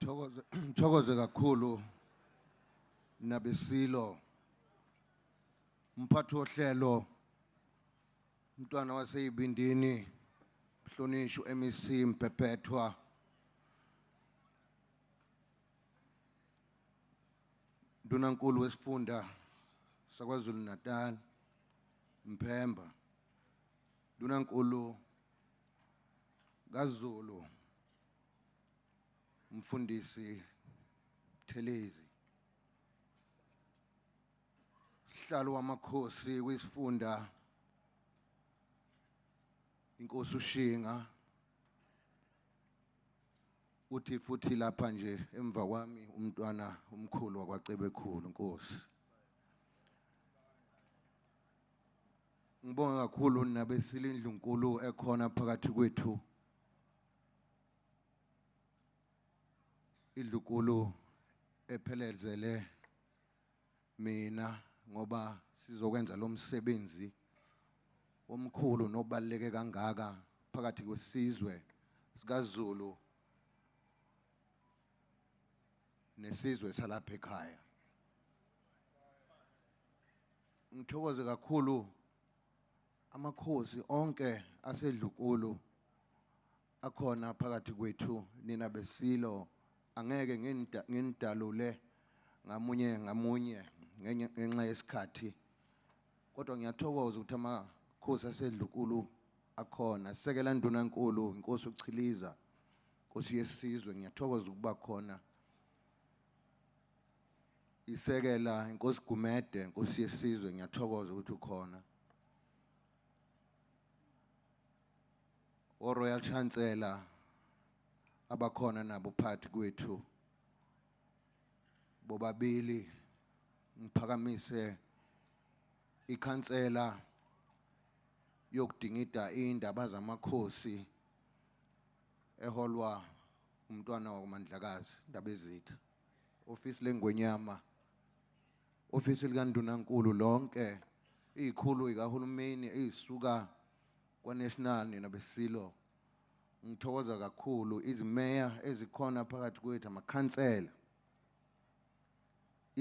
Ngithokoze kakhulu nabesilo umphathi wohlelo umntwana waseyibindini Mhlonisho MEC Mphephetwa Ndunankulu wesifunda saKwaZulu Natal Mphemba Ndunankulu kaZulu umfundisi Thelezi sihlalo wamakhosi kwisifunda inkosi uShinga uthi futhi lapha nje emva kwami umntwana omkhulu wakwaCebekhulu inkosi ngibonga kakhulu nabesilindlu nkulu ekhona phakathi kwethu idlukulu ephelezele mina ngoba sizokwenza lo msebenzi omkhulu nobaleke kangaka phakathi kwesizwe sikaZulu nesizwe salapha ekhaya ngithokoze kakhulu amakhosi onke asedlukulu akhona phakathi kwethu nina besilo angeke nginidalule ngamunye ngenxa yesikhathi kodwa ngiyathokoza ukuthi amakhosi asedlukulu akhona sekela Ndunankulu inkosi uChiliza inkosi yesizwe ngiyathokoza ukuba khona isekela inkosi Gumede inkosi yesizwe ngiyathokoza ukuthi ukhona Royal Chancellor abakhona nabo phathi kwethu bobabili ngiphakamise ikhansela yokudingida indaba zamakhosi eholwa umntwana wakuMandlakazi indaba ezitha office lengwenyama office likaNdunankulu lonke izikhulu zikahulumeni ezisuka kwaNational nabesilo ngithokoza kakhulu izimeya ezikhona phakathi kwethu amakhansela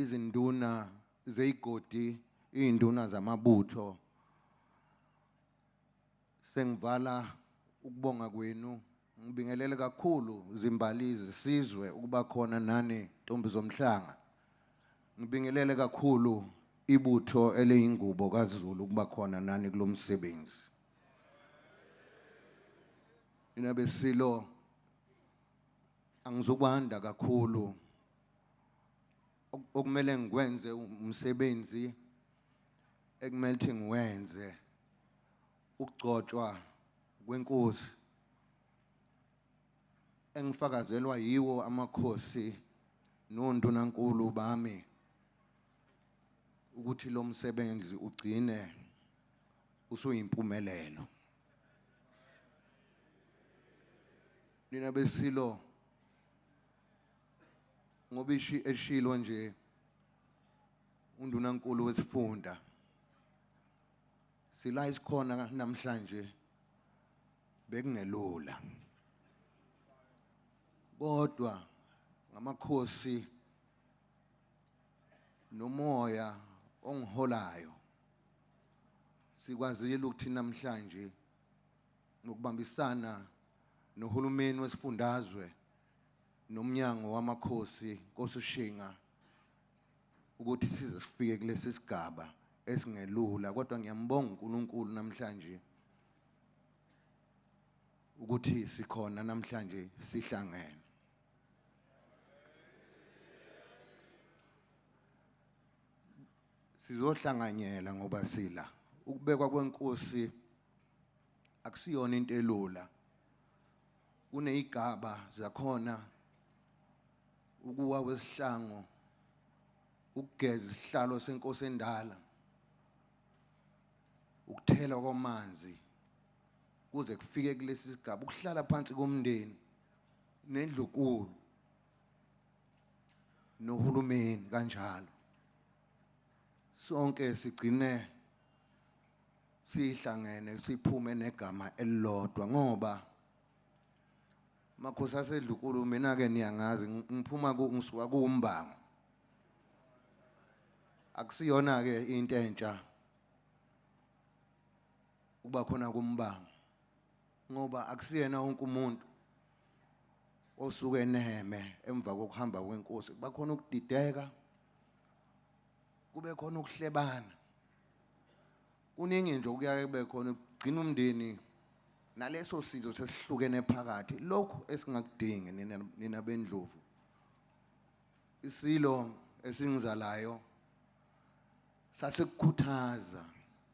izinduna zeyigodi izinduna zamabutho sengivala ukubonga kwenu ngibingelele kakhulu zimbalizi sizwe ukuba khona nani Ntombi zomhlanga ngibingelele kakhulu ibutho eleyingubo kaZulu ukuba khona nani kulomsebenzi nina besilo angizokwanda kakhulu okumele ngikwenze umsebenzi ekumele ukuthi ngiwenze ukugcotshwa kwenkosi engifakazelwa yiwo amakhosi noNdunankulu bami ukuthi lo msebenzi ugcine usuyimpumelelo nina besilo ngoba eshilo nje uNdunankulu wesifunda sila isikhona namhlanje bekungelula kodwa ngamakhosi nomoya ongiholayo sikwazile ukuthi namhlanje ngokubambisana nohulumeni wesifundazwe nomnyango wamakhosi inkosi uShinga ukuthi size sifike kulesi sigaba esingelula kodwa ngiyambonga uNkulunkulu namhlanje ukuthi sikhona namhlanje sihlangene sizohlanganyela ngoba sila ukubekwa kwenkosi akusiyona into elula kunezigaba zakhona ukuwa kwesihlangu ukugeza isihlalo senkosi endala ukuthela kwamanzi kuze kufike kulesi sigaba ukuhlala phansi komndeni nendlukulu nohulumeni kanjalo sonke sigcine sihlangene siphume negama elilodwa ngoba makhosi asedlunkulu mina ke niyangazi ngiphuma ngisuka kuMbango akusiyona ke into entsha kuba khona kuMbango ngoba akusiyena wonke umuntu osuke eneheme emva kokuhamba kwenkosi kuba khona ukudideka kube khona ukuhlebana kuningi nje okuyaye kube khona ugcina umndeni naleso sizwe sesihlukene phakathi lokhu esingakudingi nina bendlovu isilo esingizalayo sasekukhuthaza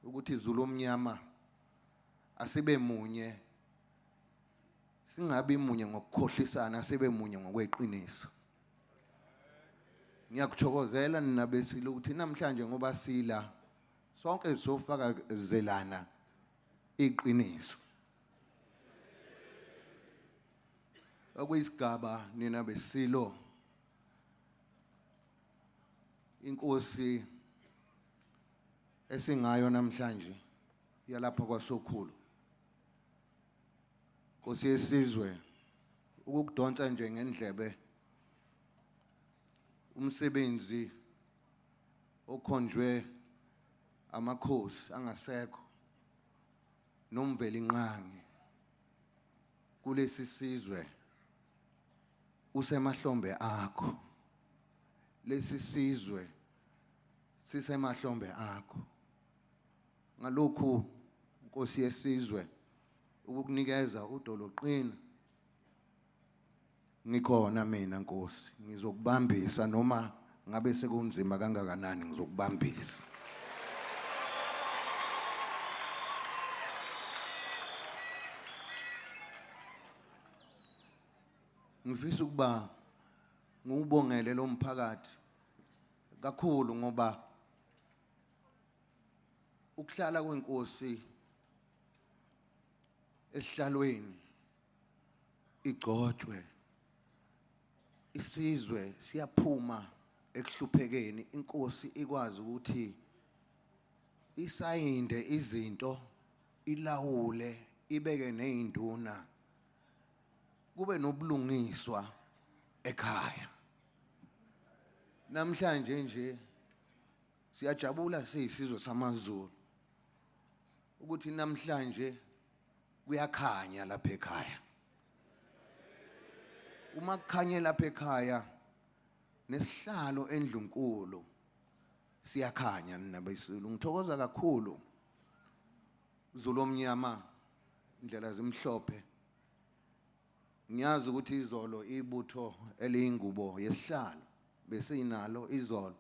ukuthi izulu omnyama asibe munye singabi munye ngokukhohlisana sibe munye ngokweqiniso ngiyakuthokozela nina besilo ukuthi namhlanje ngoba sila sonke sofaka zelana iqiniso okuyisigaba nina besilo inkosi esingayo namhlanje yalapha kwaSokhulu Nkosi yesizwe ukukudonsa nje ngendlebe umsebenzi okhonjwe amakhosi angasekho nomveli inqangi kulesi sizwe usemahlombe akho lesi sizwe sisemahlombe akho ngalokhu Nkosi yesizwe ukukunikeza udoloqina ngikhona mina Nkosi ngizokubambisa noma ngabe sekunzima kangakanani ngizokubambisa ngifisa ukuba ngubongele lo mphakathi kakhulu ngoba ukuhlala kwenkosi esihlalweni igcotshwe isizwe siyaphuma ekuhluphekeni inkosi ikwazi ukuthi isayinde izinto ilawule ibeke nezinduna kube nobulungiswa ekhaya namhlanje nje siyajabula siyisizwe samaZulu ukuthi namhlanje kuyakhanya lapha ekhaya uma kukhanye lapha ekhaya nesihlalo endlunkulu siyakhanya nina besizulu ngithokoza kakhulu Zulu omnyama indlela zimhlophe ngiyazi ukuthi izolo ibutho eliyingubo yesihlalo besinalo izolo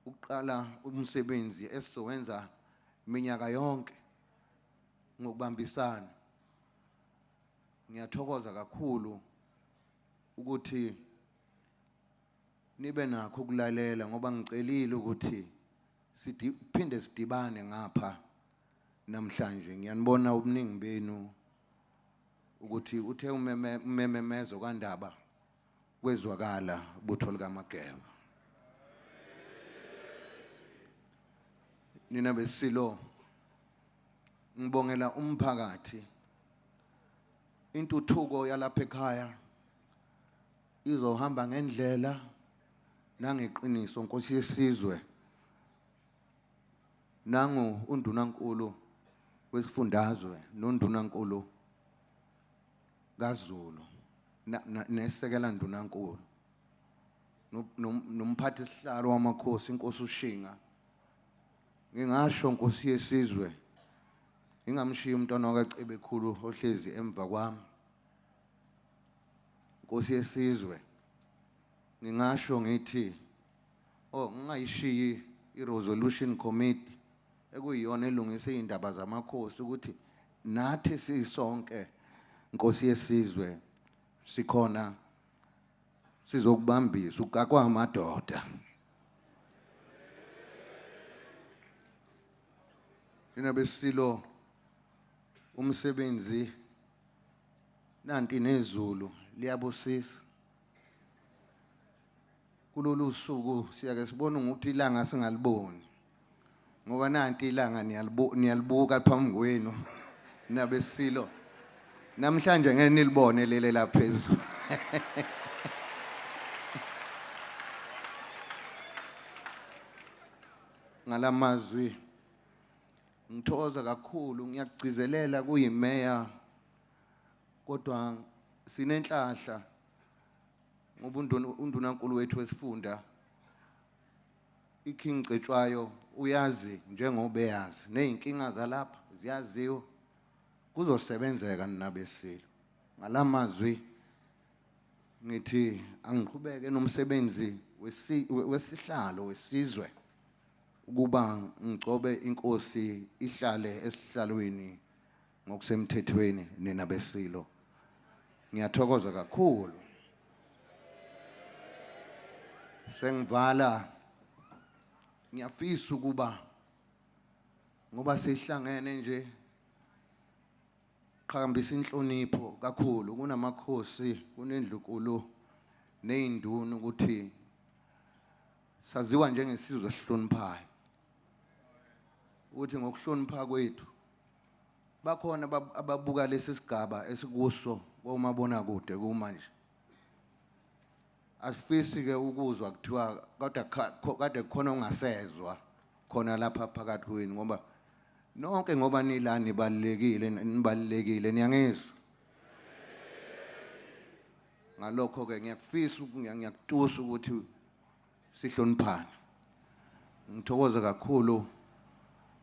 uqala umsebenzi esizowenza iminyaka yonke ngokubambisana ngiyathokoza kakhulu ukuthi nibe nakho ukulalela ngoba ngicelile ukuthi siphinde sidibane ngapha namhlanje ngiyanibona ubuningi benu ukuthi uthe umememezo kaNdaba kwezwakala butho likaMageba nina besilo ngibongela umphakathi intuthuko yalapha ekhaya izohamba ngendlela nangeqiniso Nkosi yesizwe nangu undunankulu wesifundazwe nondunankulu kaZulu nesekela ndunankulu nomphathi sihlalo wamakhosi inkosi uShinga ngingasho Nkosi yesizwe ngingamshiya umntwana wakaCebekhulu ohlezi emva kwami Nkosi yesizwe ngingasho ngithi ngingayishiyi i-resolution committee ekuyiyona elungisa izindaba zamakhosi ukuthi nathi sisonke Nkosi yesizwe sikhona sizokubambisa ugakwamadoda nina besilo umsebenzi nanti nezulu liyabusisa kulolu suku siyake sibone ukuthi ilanga singaliboni ngoba nanti ilanga niyalibuka phambi kwenu nabesilo namhlanje ngeke nilibone lele laphezulu. Ngalamazwi ngithokoza kakhulu, ngiyagcizelela kuyimeya kodwa sinenhlahla ngoba undunankulu wethu wesifunda iKing Cetshwayo uyazi njengoba eyazi nezinkinga zalapha ziyaziwa, kuzosebenzeka ninabesilo. Ngalamazwi ngithi angiqhubeke nomsebenzi wesihlalo wesizwe ukuba ngigcobe inkosi ihlale esihlalweni ngokusemthethweni ninabesilo. Ngiyathokoza kakhulu. Sengivala ngiyafisa ukuba ngoba sihlangene nje qhakambisa inhlonipho kakhulu kunamakhosi kunendlunkulu nezinduna ukuthi saziwa njengesizwe esihloniphayo, ukuthi ngokuhlonipha kwethu bakhona ababuka lesi sigaba esikuso komabonakude kumanje. Asifisi ke ukuzwa kuthiwa kodwa kade khona ongasezwa khona lapha phakathi kwenu ngoba nonke ngoba nilani nibalekile niyangizwa. Ngalokho ke ngiyakufisa ngiyakutusa ukuthi sihloniphane. Ngithokoza kakhulu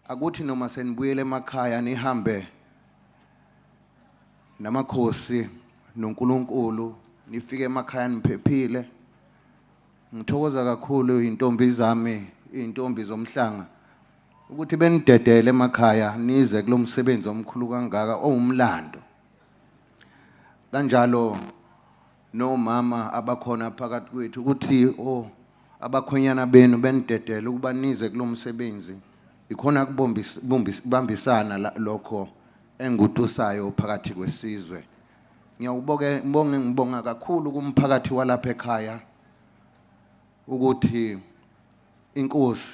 akuthi noma senibuyele emakhaya nihambe namakhosi noNkulunkulu nifike emakhaya niphephile. Ngithokoza kakhulu intombi zami, intombi zomhlanga ukuthi benidedele emakhaya nize kulomsebenzi omkhulu kangaka owumlando. Kanjalo nomama abakhona phakathi kwethu ukuthi abakhonyana benu benidedele ukuba nize kulomsebenzi. Ikhona kubambisana lokho engutusayo phakathi kwesizwe. Ngibonga kakhulu kumphakathi walapha ekhaya ukuthi inkosi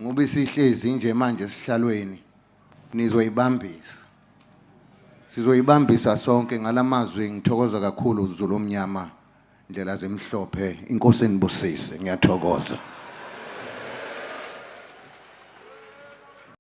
ngoba isihlezi nje manje sihlalweni nizoyibambisa. Sizoyibambisa sonke. Ngalamazwi ngithokoza kakhulu Zulu omnyama ndlela zemhlophe. Inkosi enibusise. Ngiyathokoza.